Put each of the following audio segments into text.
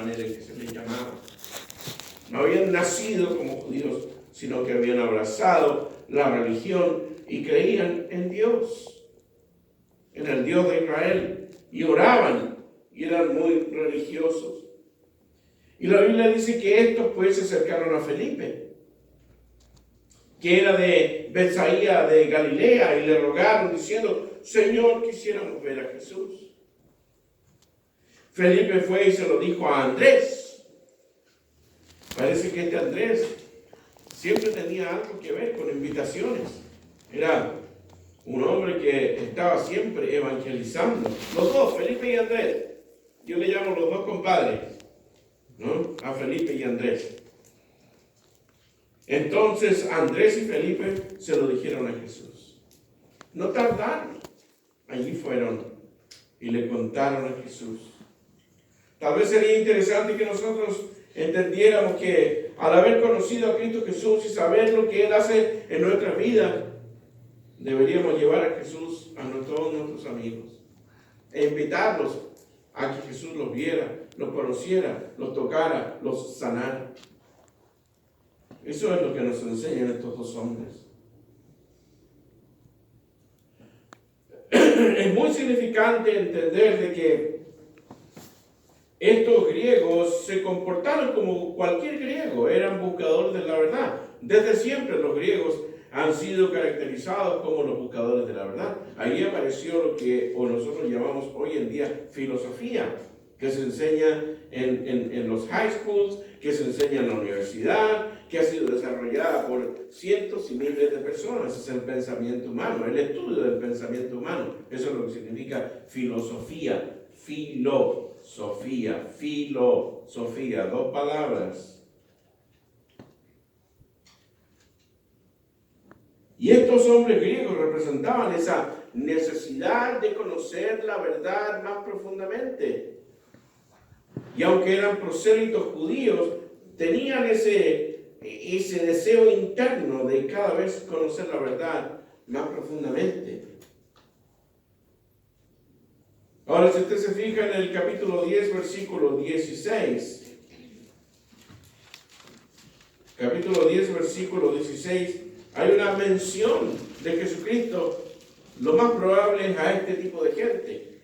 manera en que se les llamaba. No habían nacido como judíos, sino que habían abrazado la religión y creían en Dios, en el Dios de Israel, y oraban y eran muy religiosos. Y la Biblia dice que estos pues se acercaron a Felipe, que era de Betsaida de Galilea, y le rogaron diciendo: Señor, quisiéramos ver a Jesús. Felipe fue y se lo dijo a Andrés. Parece que este Andrés siempre tenía algo que ver con invitaciones. Era un hombre que estaba siempre evangelizando. Los dos, Felipe y Andrés. Yo le llamo los dos compadres, ¿no? A Felipe y Andrés. Entonces Andrés y Felipe se lo dijeron a Jesús. No tardaron. Allí fueron y le contaron a Jesús. Tal vez sería interesante que nosotros entendiéramos que al haber conocido a Cristo Jesús y saber lo que Él hace en nuestra vida, deberíamos llevar a Jesús a todos nuestros amigos e invitarlos a que Jesús los viera, los conociera, los tocara, los sanara. Eso es lo que nos enseñan estos dos hombres. Es muy significante entender de que estos griegos se comportaron como cualquier griego, eran buscadores de la verdad. Desde siempre los griegos han sido caracterizados como los buscadores de la verdad. Ahí apareció lo que nosotros llamamos hoy en día filosofía, que se enseña en los high schools, que se enseña en la universidad, que ha sido desarrollada por cientos y miles de personas. Es el pensamiento humano, el estudio del pensamiento humano. Eso es lo que significa filosofía. Filosofía, dos palabras. Y estos hombres griegos representaban esa necesidad de conocer la verdad más profundamente. Y aunque eran prosélitos judíos, tenían ese deseo interno de cada vez conocer la verdad más profundamente. Ahora, si usted se fija en el capítulo 10, versículo 16. Capítulo 10, versículo 16. Hay una mención de Jesucristo. Lo más probable es a este tipo de gente.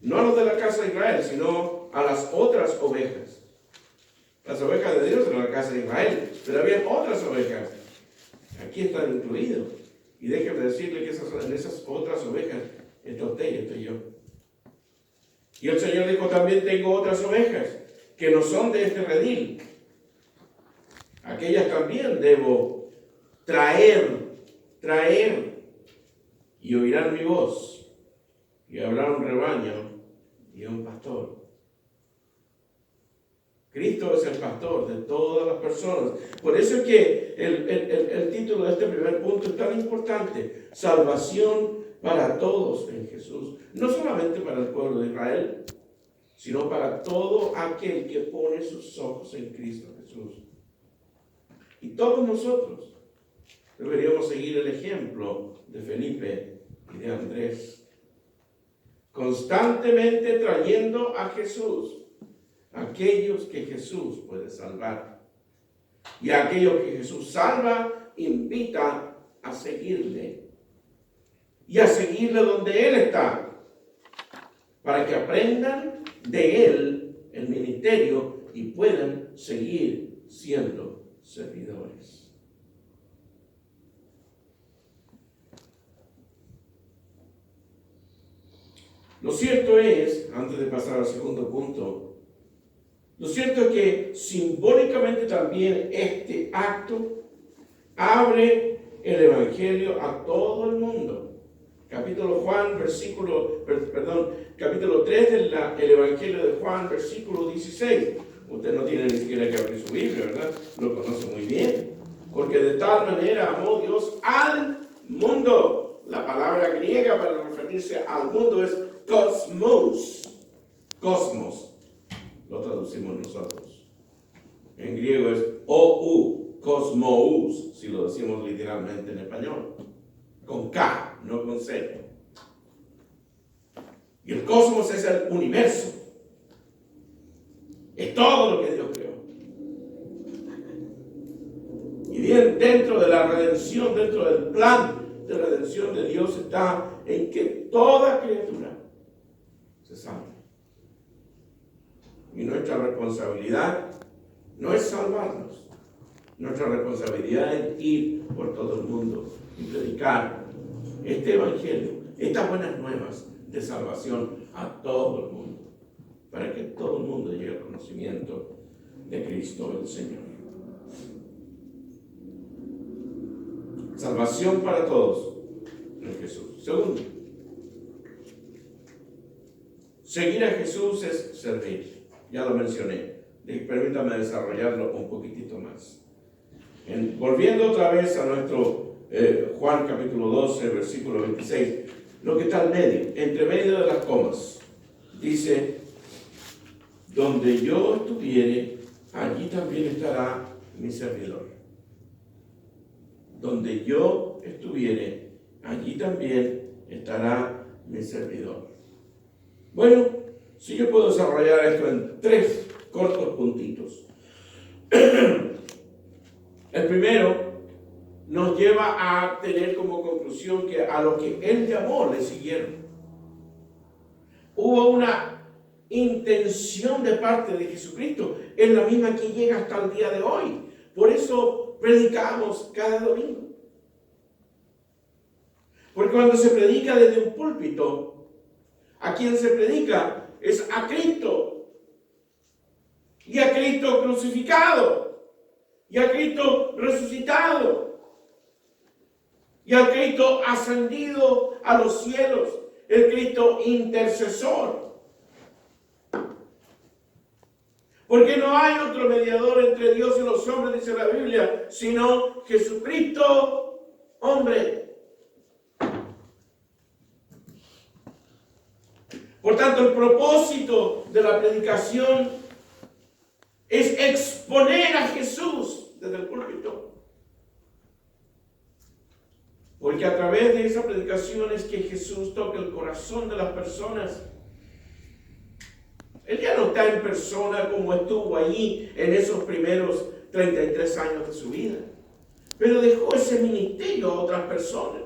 No a los de la casa de Israel, sino a las otras ovejas. Las ovejas de Dios eran la casa de Israel, pero había otras ovejas. Aquí están incluidos. Y déjeme decirle que en esas otras ovejas está usted y estoy yo. Y el Señor dijo: también tengo otras ovejas que no son de este redil. Aquellas también debo traer, y oirán mi voz, y habrá un rebaño y un pastor. Cristo es el pastor de todas las personas. Por eso es que el título de este primer punto es tan importante: salvación para todos en Jesús. No solamente para el pueblo de Israel, sino para todo aquel que pone sus ojos en Cristo Jesús. Y todos nosotros deberíamos seguir el ejemplo de Felipe y de Andrés, constantemente trayendo a Jesús a aquellos que Jesús puede salvar. Y a aquellos que Jesús salva, invita a seguirle. Y a seguirle donde Él está, para que aprendan de Él el ministerio y puedan seguir siendo servidores. Lo cierto es, antes de pasar al segundo punto, lo cierto es que simbólicamente también este acto abre el Evangelio a todo el mundo. Capítulo 3 del Evangelio de Juan, versículo 16. Usted no tiene ni siquiera que abrir su Biblia, ¿verdad? Lo conoce muy bien. Porque de tal manera amó Dios al mundo. La palabra griega para referirse al mundo es cosmos. Cosmos. Lo traducimos nosotros. En griego es ou, cosmous, si lo decimos literalmente en español. Con K, no con Z. Y el cosmos es el universo. Es todo lo que Dios creó. Y bien, dentro de la redención, dentro del plan de redención de Dios está en que toda criatura se salve. Y nuestra responsabilidad no es salvarnos. Nuestra responsabilidad es ir por todo el mundo y predicar este evangelio, estas buenas nuevas de salvación a todo el mundo, para que todo el mundo llegue al conocimiento de Cristo el Señor. Salvación para todos en Jesús. Segundo, seguir a Jesús es servir. Ya lo mencioné. Permítame desarrollarlo un poquitito más. Volviendo otra vez a nuestro Juan capítulo 12, versículo 26, lo que está al medio, entre medio de las comas, dice: donde yo estuviere, allí también estará mi servidor. Donde yo estuviere, allí también estará mi servidor. Bueno, si yo puedo desarrollar esto en 3 cortos puntitos. El primero nos lleva a tener como conclusión que a lo que Él llamó le siguieron. Hubo una intención de parte de Jesucristo, es la misma que llega hasta el día de hoy. Por eso predicamos cada domingo. Porque cuando se predica desde un púlpito, a quien se predica es a Cristo. Y a Cristo crucificado. Y a Cristo resucitado. Y a Cristo ascendido a los cielos. El Cristo intercesor. Porque no hay otro mediador entre Dios y los hombres, dice la Biblia, sino Jesucristo, hombre. Por tanto, el propósito de la predicación es exponer a Jesús desde el púlpito. Porque a través de esa predicación es que Jesús toca el corazón de las personas. Él ya no está en persona como estuvo allí en esos primeros 33 años de su vida, pero dejó ese ministerio a otras personas.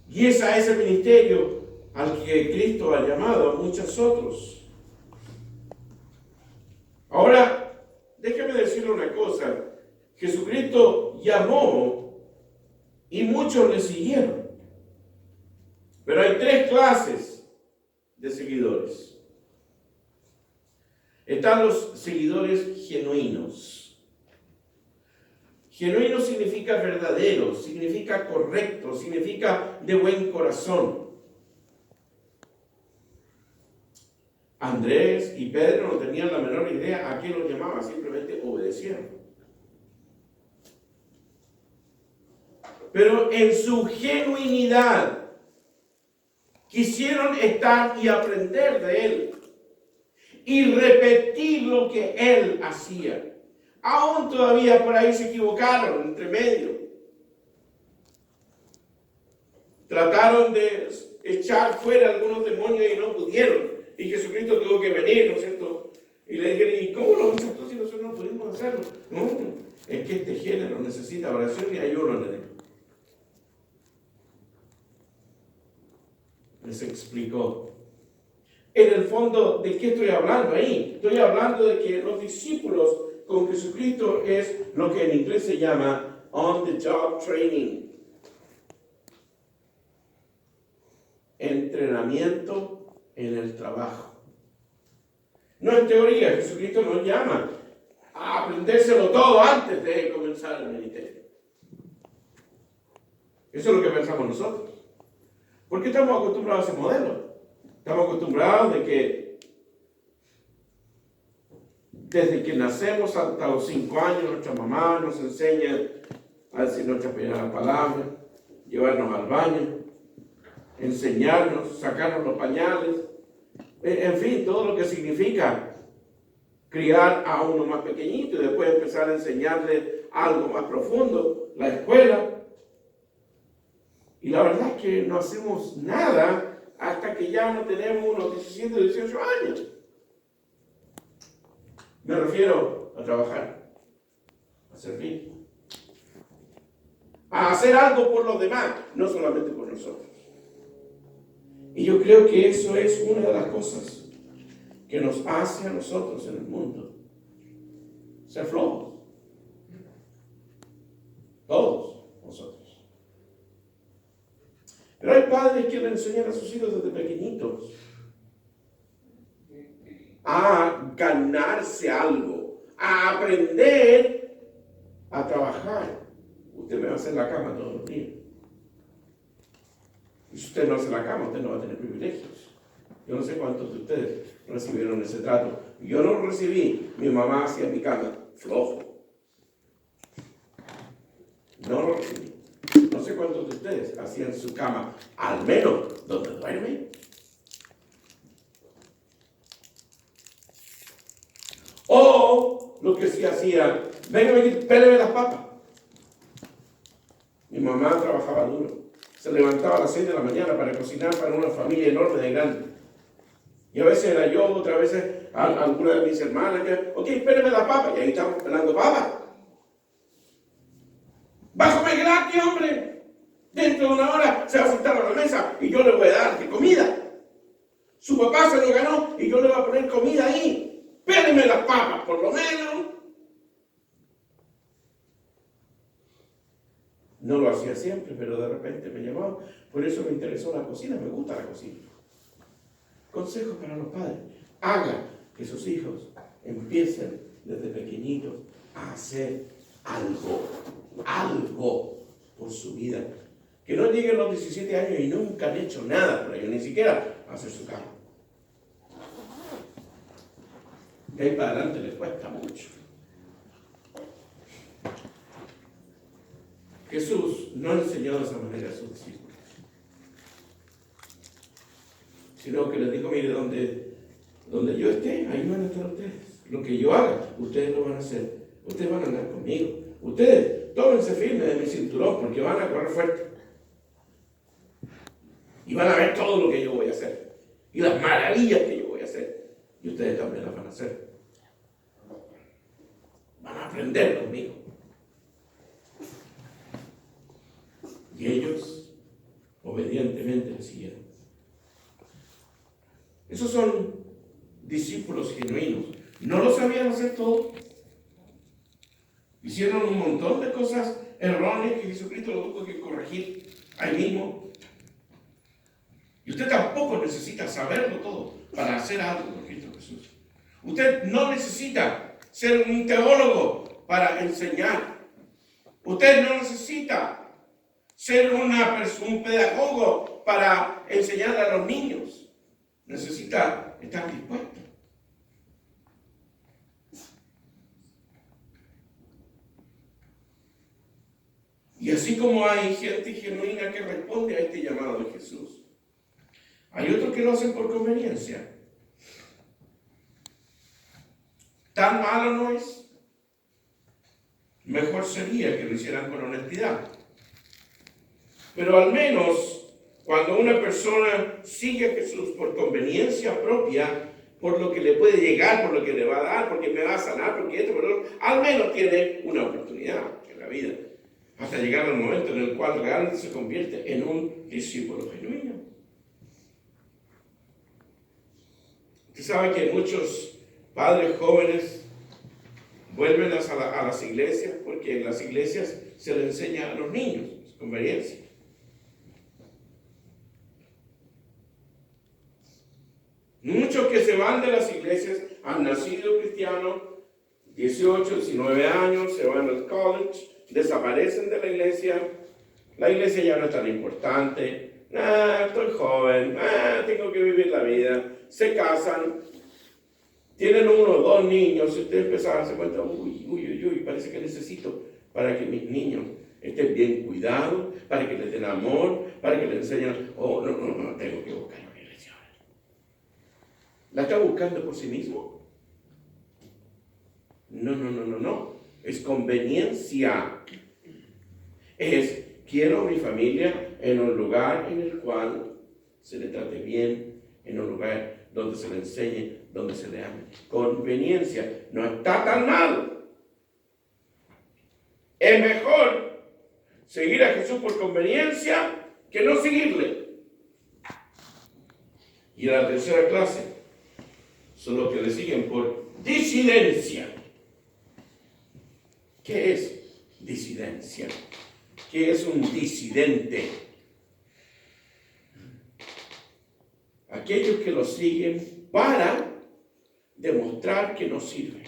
Y es a ese ministerio al que Cristo ha llamado a muchos otros. Ahora, déjeme decirle una cosa. Jesucristo llamó y muchos le siguieron. Pero hay 3 clases de seguidores. Están los seguidores genuinos. Genuino significa verdadero, significa correcto, significa de buen corazón. Andrés y Pedro no tenían la menor idea a qué los llamaba, simplemente obedecieron. Pero en su genuinidad quisieron estar y aprender de Él y repetir lo que Él hacía. Aún todavía por ahí se equivocaron entre medio. Trataron de echar fuera algunos demonios y no pudieron. Y Jesucristo tuvo que venir, ¿no es cierto? Y le dijeron: ¿y cómo lo vamos a hacer si nosotros no pudimos hacerlo? No, es que este género necesita oración y ayuno. Les explicó. En el fondo, ¿de qué estoy hablando ahí? Estoy hablando de que los discípulos con Jesucristo es lo que en inglés se llama on the job training. Entrenamiento en el trabajo. No en teoría. Jesucristo nos llama a aprendérselo todo antes de comenzar el ministerio. Eso es lo que pensamos nosotros. Porque estamos acostumbrados a ese modelo. Estamos acostumbrados de que desde que nacemos hasta los 5 años, nuestra mamá nos enseña a decir nuestra primera palabra, llevarnos al baño, enseñarnos, sacarnos los pañales, en fin, todo lo que significa criar a uno más pequeñito y después empezar a enseñarle algo más profundo, la escuela. Y la verdad es que no hacemos nada hasta que ya no tenemos unos 17 o 18 años. Me refiero a trabajar, a servir, a hacer algo por los demás, no solamente por nosotros. Y yo creo que eso es una de las cosas que nos hace a nosotros en el mundo ser flojos. Todos nosotros. Pero hay padres que le enseñan a sus hijos desde pequeñitos a ganarse algo, a aprender a trabajar. Usted me va a hacer la cama todos los días. Y si usted no hace la cama, usted no va a tener privilegios. Yo no sé cuántos de ustedes recibieron ese trato. Yo no lo recibí. Mi mamá hacía mi cama flojo. No lo recibí. No sé cuántos de ustedes hacían su cama, al menos donde duermen. O lo que sí hacía, venga, péleme las papas. Mi mamá trabajaba duro. Se levantaba a las 6 de la mañana para cocinar para una familia enorme de grande. Y a veces era yo, otras veces alguna de mis hermanas que, ok, péleme las papas. Y ahí estamos pelando papas. Va a comer gratis, hombre. Dentro de una hora se va a sentar a la mesa y yo le voy a dar de comida. Su papá se lo ganó y yo le voy a poner comida ahí. Péleme las papas, por lo menos. No lo hacía siempre, pero de repente me llamaba. Por eso me interesó la cocina, me gusta la cocina. Consejo para los padres. Haga que sus hijos empiecen desde pequeñitos a hacer algo por su vida. Que no lleguen a los 17 años y nunca han hecho nada por ellos, ni siquiera hacer su cama. De ahí para adelante les cuesta mucho. Jesús no enseñó de esa manera a sus discípulos, sino que les dijo, mire, donde yo esté, ahí van a estar ustedes. Lo que yo haga, ustedes lo van a hacer. Ustedes van a andar conmigo. Ustedes, tómense firmes de mi cinturón, porque van a correr fuerte. Y van a ver todo lo que yo voy a hacer. Y las maravillas que yo voy a hacer. Y ustedes también las van a hacer. Van a aprender conmigo. Y ellos obedientemente le siguieron. Esos son discípulos genuinos. No lo sabían hacer todo. Hicieron un montón de cosas erróneas que Jesucristo lo tuvo que corregir ahí mismo. Y usted tampoco necesita saberlo todo para hacer algo por Cristo Jesús. Usted no necesita ser un teólogo para enseñar. Usted no necesita ser un pedagogo para enseñar a los niños. Necesita estar dispuesto. Y así como hay gente genuina que responde a este llamado de Jesús, hay otros que lo hacen por conveniencia. ¿Tan malo no es? Mejor sería que lo hicieran con honestidad. Pero al menos cuando una persona sigue a Jesús por conveniencia propia, por lo que le puede llegar, por lo que le va a dar, porque me va a sanar, porque esto, por lo otro, al menos tiene una oportunidad en la vida, hasta llegar al momento en el cual realmente se convierte en un discípulo genuino. Usted sabe que muchos padres jóvenes vuelven a las iglesias porque en las iglesias se le enseña a los niños, es conveniencia. Muchos que se van de las iglesias han nacido cristianos, 18, 19 años, se van al college, desaparecen de la iglesia ya no es tan importante, estoy joven, tengo que vivir la vida, se casan, tienen 1 o 2 niños, y usted empieza a darse cuenta, uy, parece que necesito para que mis niños estén bien cuidados, para que les den amor, para que les enseñen, no, tengo que buscar una iglesia. ¿La está buscando por sí mismo? No. Es conveniencia. Quiero mi familia en un lugar en el cual se le trate bien, en un lugar donde se le enseñe, donde se le ame. Conveniencia, no está tan mal. Es mejor seguir a Jesús por conveniencia que no seguirle. Y a la tercera clase son los que le siguen por disidencia. ¿Qué es disidencia? ¿Qué es un disidente? Aquellos que lo siguen para demostrar que no sirve.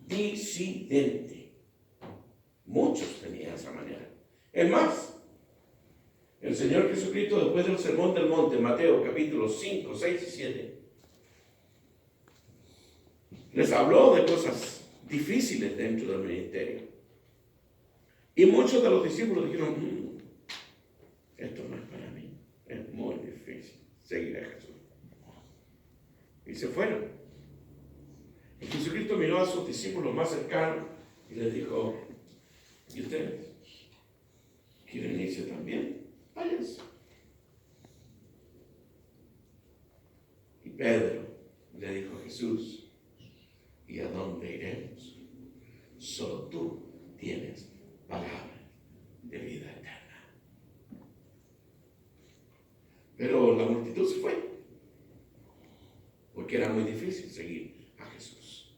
Disidente. Muchos tenían esa manera. Es más, el Señor Jesucristo, después del Sermón del Monte, Mateo capítulos 5, 6 y 7, les habló de cosas difíciles dentro del ministerio. Y muchos de los discípulos dijeron, esto no es para mí, es muy difícil seguir a Jesús. Y se fueron. Y Jesucristo miró a sus discípulos más cercanos y les dijo, ¿y ustedes quieren irse también? Váyanse. Y Pedro le dijo a Jesús, ¿y a dónde iremos? Solo tú tienes palabra de vida eterna. Pero la multitud se fue, porque era muy difícil seguir a Jesús.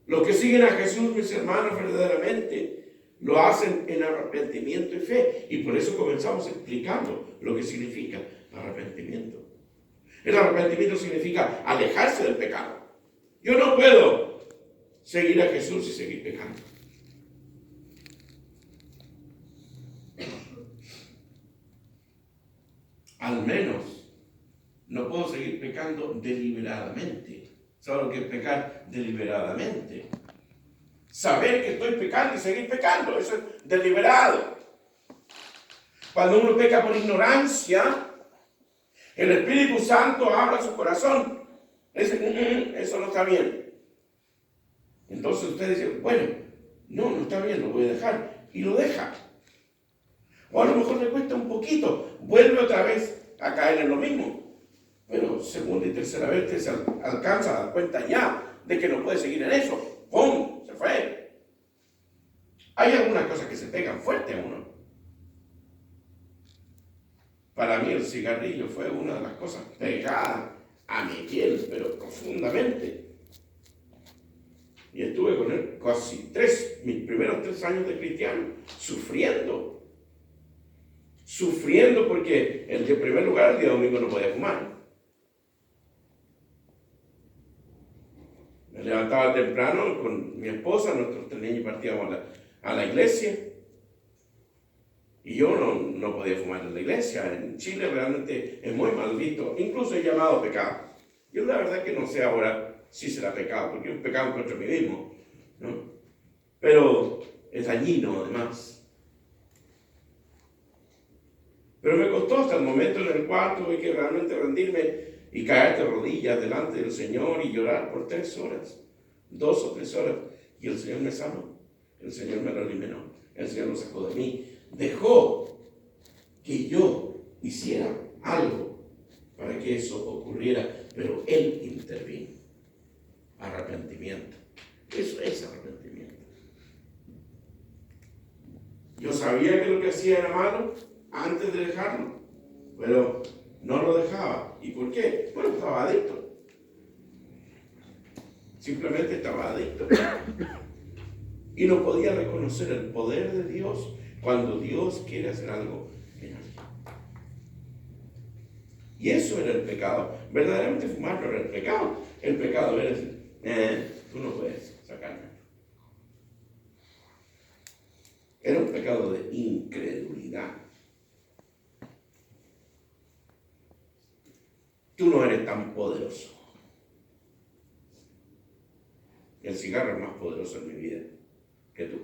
Los que siguen a Jesús, mis hermanos, verdaderamente lo hacen en arrepentimiento y fe. Y por eso comenzamos explicando lo que significa arrepentimiento. El arrepentimiento significa alejarse del pecado. Yo no puedo seguir a Jesús y seguir pecando. Al menos no puedo seguir pecando deliberadamente. ¿Sabes lo que es pecar deliberadamente? Saber que estoy pecando y seguir pecando, eso es deliberado. Cuando uno peca por ignorancia, el Espíritu Santo habla su corazón. Dice, eso no está bien. Entonces usted dice, bueno, no está bien, lo voy a dejar. Y lo deja. O a lo mejor le cuesta un poquito, vuelve otra vez a caer en lo mismo. Pero segunda y tercera vez te se alcanza a dar cuenta ya de que no puede seguir en eso. ¡Pum! Se fue. Hay algunas cosas que se pegan fuerte a uno. Para mí el cigarrillo fue una de las cosas pegadas a mi piel, pero profundamente. Y estuve con él casi mis primeros 3 años de cristiano, sufriendo porque en primer lugar el día domingo no podía fumar. Me levantaba temprano con mi esposa, nuestros 3 niños partíamos a la iglesia. Y yo no podía fumar en la iglesia. En Chile realmente es muy mal visto, incluso es llamado pecado. Yo la verdad que no sé ahora si será pecado, porque es un pecado contra mí mismo, ¿no? Pero es dañino además. Pero me costó hasta el momento en el cual tuve que realmente rendirme y caer de rodillas delante del Señor y llorar por 3 horas, 2 o 3 horas. Y el Señor me sanó, el Señor me lo eliminó, el Señor lo sacó de mí. Dejó que yo hiciera algo para que eso ocurriera, pero Él intervino. Arrepentimiento. Eso es arrepentimiento. Yo sabía que lo que hacía era malo antes de dejarlo, pero no lo dejaba. ¿Y por qué? Bueno, estaba adicto. Simplemente estaba adicto. Y no podía reconocer el poder de Dios cuando Dios quiere hacer algo en alguien. Y eso era el pecado. Verdaderamente fumar no era el pecado. El pecado era decir, tú no puedes sacarme. Era un pecado de incredulidad. Tú no eres tan poderoso. El cigarro es más poderoso en mi vida que tú.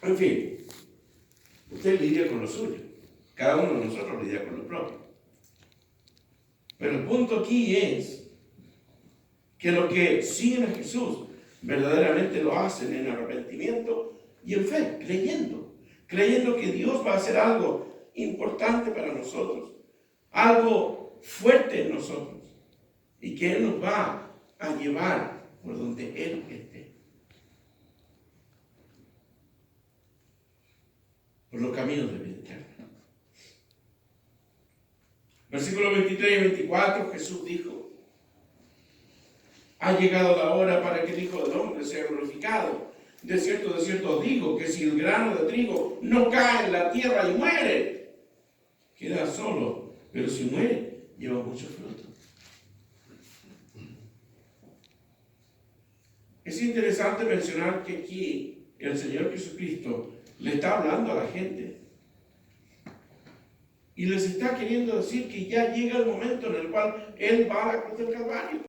En fin, usted lidia con lo suyo. Cada uno de nosotros lidia con lo propio. Pero el punto aquí es que los que siguen a Jesús verdaderamente lo hacen en arrepentimiento y en fe, creyendo que Dios va a hacer algo importante para nosotros, algo fuerte en nosotros, y que Él nos va a llevar por donde Él esté, por los caminos de vida eterna. Versículos 23 y 24, Jesús dijo: ha llegado la hora para que el Hijo del Hombre sea glorificado. De cierto os digo que si el grano de trigo no cae en la tierra y muere, queda solo, pero si muere, lleva mucho fruto. Es interesante mencionar que aquí el Señor Jesucristo le está hablando a la gente y les está queriendo decir que ya llega el momento en el cual Él va a la cruz del Calvario.